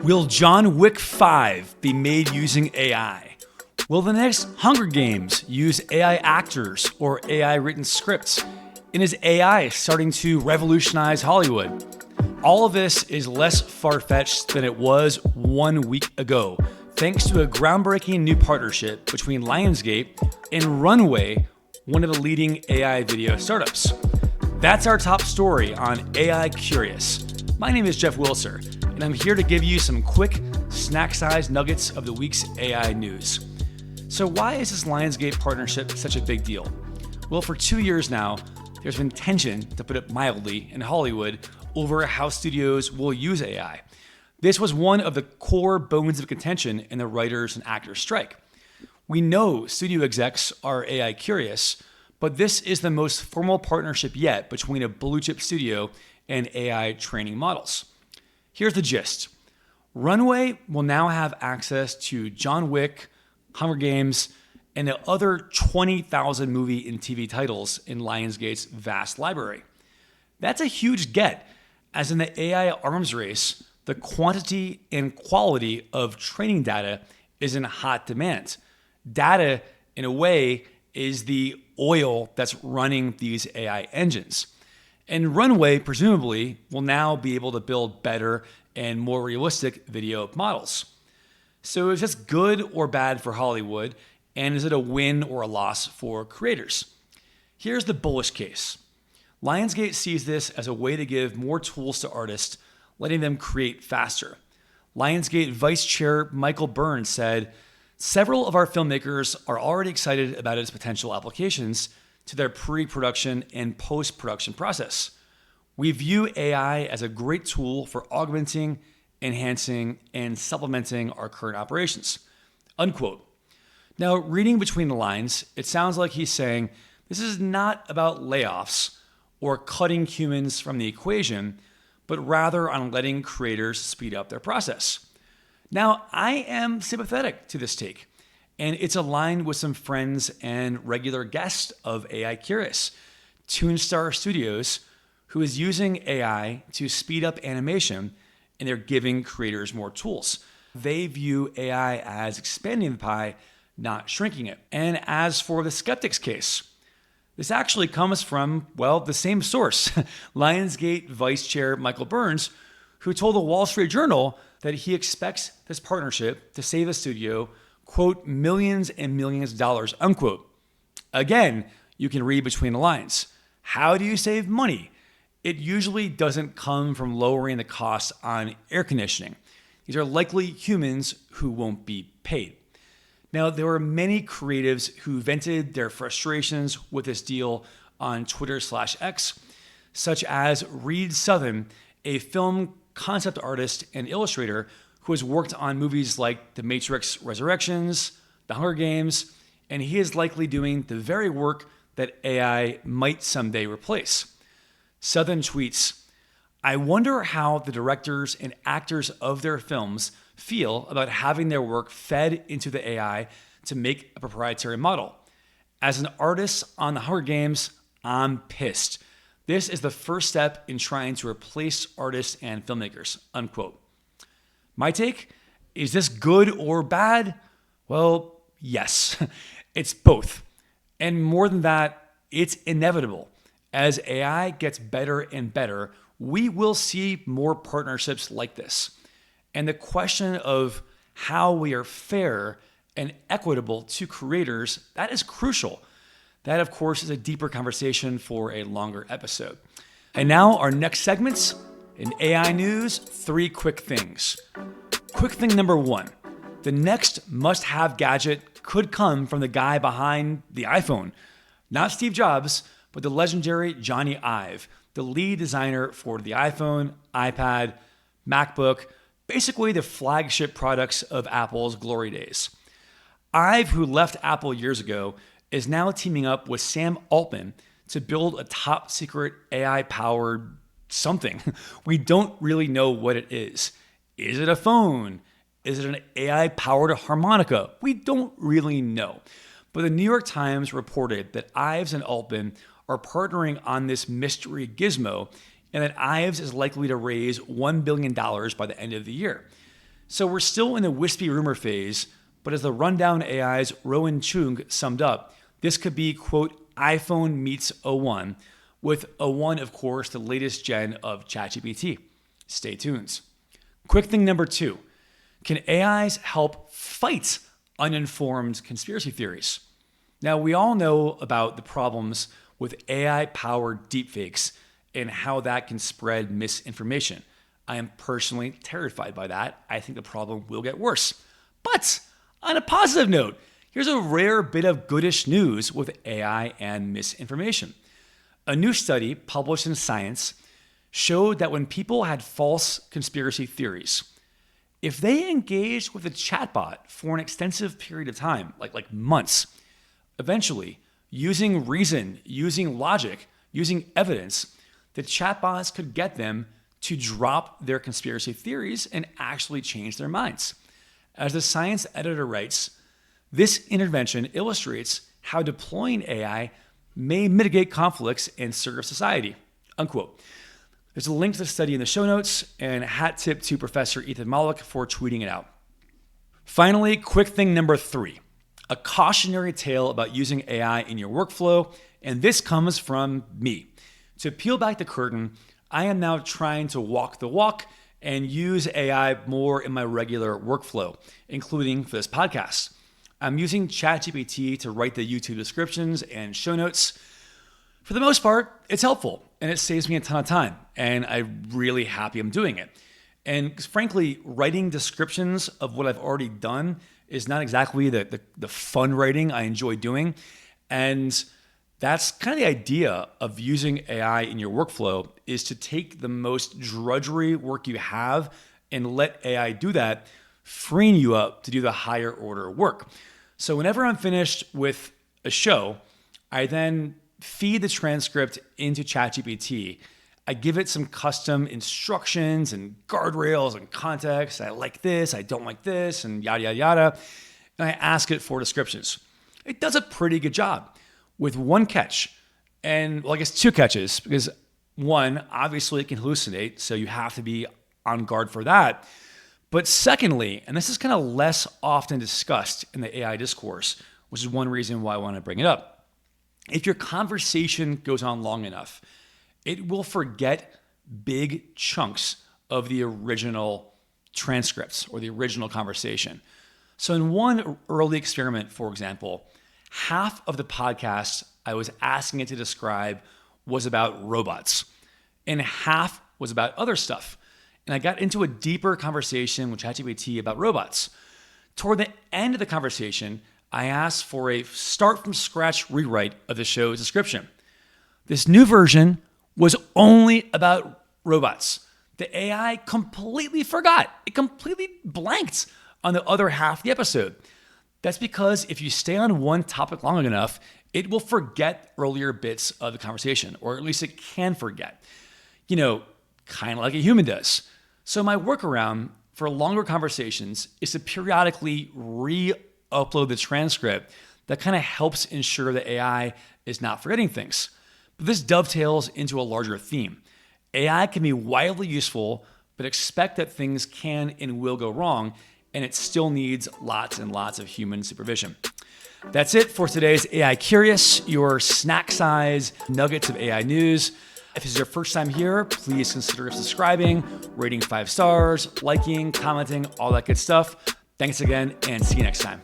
Will John Wick 5 be made using AI? Will the next Hunger Games use AI actors or AI written scripts? And is AI starting to revolutionize Hollywood? All of this is less far-fetched than it was 1 week ago, thanks to a groundbreaking new partnership between Lionsgate and Runway, one of the leading AI video startups. That's our top story on AI Curious. My name is Jeff Wilser, and I'm here to give you some quick, snack-sized nuggets of the week's AI news. So why is this Lionsgate partnership such a big deal? Well, for 2 years now, there's been tension, to put it mildly, in Hollywood over how studios will use AI. This was one of the core bones of contention in the writers and actors strike. We know studio execs are AI curious, but this is the most formal partnership yet between a blue-chip studio and AI training models. Here's the gist. Runway will now have access to John Wick, Hunger Games, and the other 20,000 movie and TV titles in Lionsgate's vast library. That's a huge get, as in the AI arms race, the quantity and quality of training data is in hot demand. Data, in a way, is the oil that's running these AI engines. And Runway, presumably, will now be able to build better and more realistic video models. So is this good or bad for Hollywood? And is it a win or a loss for creators? Here's the bullish case. Lionsgate sees this as a way to give more tools to artists, letting them create faster. Lionsgate Vice Chair Michael Burns said, "Several of our filmmakers are already excited about its potential applications to their pre-production and post-production process. We view AI as a great tool for augmenting, enhancing, and supplementing our current operations." Unquote. Now, reading between the lines, it sounds like he's saying this is not about layoffs or cutting humans from the equation, but rather on letting creators speed up their process. Now, I am sympathetic to this take, and it's aligned with some friends and regular guests of AI Curious, Toonstar Studios, who is using AI to speed up animation, and they're giving creators more tools. They view AI as expanding the pie, not shrinking it. And as for the skeptics case, this actually comes from, well, the same source, Lionsgate Vice Chair Michael Burns, who told the Wall Street Journal that he expects this partnership to save the studio, quote, millions and millions of dollars, unquote. Again, you can read between the lines. How do you save money? It usually doesn't come from lowering the costs on air conditioning. These are likely humans who won't be paid. Now, there were many creatives who vented their frustrations with this deal on Twitter/X, such as Reid Southen, a film concept artist and illustrator who has worked on movies like The Matrix Resurrections, The Hunger Games, and he is likely doing the very work that AI might someday replace. Southen tweets, "I wonder how the directors and actors of their films feel about having their work fed into the AI to make a proprietary model. As an artist on The Hunger Games, I'm pissed. This is the first step in trying to replace artists and filmmakers," unquote. My take, is this good or bad? Well, yes, it's both. And more than that, it's inevitable. As AI gets better and better, we will see more partnerships like this. And the question of how we are fair and equitable to creators, that is crucial. That, of course, is a deeper conversation for a longer episode. And now our next segments in AI news, 3 quick things. Quick thing number 1, the next must-have gadget could come from the guy behind the iPhone. Not Steve Jobs, but the legendary Johnny Ive, the lead designer for the iPhone, iPad, MacBook, basically the flagship products of Apple's glory days. Ive, who left Apple years ago, is now teaming up with Sam Altman to build a top-secret AI-powered something. We don't really know what it is. Is it a phone? Is it an AI-powered harmonica? We don't really know. But the New York Times reported that Ives and Altman are partnering on this mystery gizmo, and that Ives is likely to raise $1 billion by the end of the year. So we're still in the wispy rumor phase, but as the Rundown AI's Rowan Chung summed up, this could be, quote, iPhone meets O1, with O1, of course, the latest gen of ChatGPT. Stay tuned. Quick thing number 2. Can AIs help fight uninformed conspiracy theories? Now, we all know about the problems with AI-powered deepfakes and how that can spread misinformation. I am personally terrified by that. I think the problem will get worse. But on a positive note, here's a rare bit of goodish news with AI and misinformation. A new study published in Science showed that when people had false conspiracy theories, if they engaged with a chatbot for an extensive period of time, like months, eventually, using reason, using logic, using evidence, the chatbots could get them to drop their conspiracy theories and actually change their minds. As the Science editor writes, this intervention illustrates how deploying AI may mitigate conflicts and serve society, unquote. There's a link to the study in the show notes, and a hat tip to Professor Ethan Mollick for tweeting it out. Finally, quick thing number 3, a cautionary tale about using AI in your workflow, and this comes from me. To peel back the curtain, I am now trying to walk the walk and use AI more in my regular workflow, including for this podcast. I'm using ChatGPT to write the YouTube descriptions and show notes. For the most part, it's helpful and it saves me a ton of time, and I'm really happy I'm doing it. And frankly, writing descriptions of what I've already done is not exactly the fun writing I enjoy doing. And that's kind of the idea of using AI in your workflow, is to take the most drudgery work you have and let AI do that, freeing you up to do the higher order work. So whenever I'm finished with a show, I then feed the transcript into ChatGPT. I give it some custom instructions and guardrails and context. I like this, I don't like this, and yada, yada, yada. And I ask it for descriptions. It does a pretty good job, with one catch. And well, I guess 2 catches, because one, obviously it can hallucinate, so you have to be on guard for that. But secondly, and this is kind of less often discussed in the AI discourse, which is one reason why I want to bring it up. If your conversation goes on long enough, it will forget big chunks of the original transcripts or the original conversation. So in one early experiment, for example, half of the podcast I was asking it to describe was about robots, and half was about other stuff. And I got into a deeper conversation with ChatGPT about robots. Toward the end of the conversation, I asked for a start from scratch rewrite of the show's description. This new version was only about robots. The AI completely forgot. It completely blanked on the other half of the episode. That's because if you stay on one topic long enough, it will forget earlier bits of the conversation, or at least it can forget. Kind of like a human does. So my workaround for longer conversations is to periodically re-upload the transcript. That kind of helps ensure the AI is not forgetting things. But this dovetails into a larger theme. AI can be wildly useful, but expect that things can and will go wrong, and it still needs lots and lots of human supervision. That's it for today's AI Curious, your snack size nuggets of AI news. If this is your first time here, please consider subscribing, rating 5 stars, liking, commenting, all that good stuff. Thanks again, and see you next time.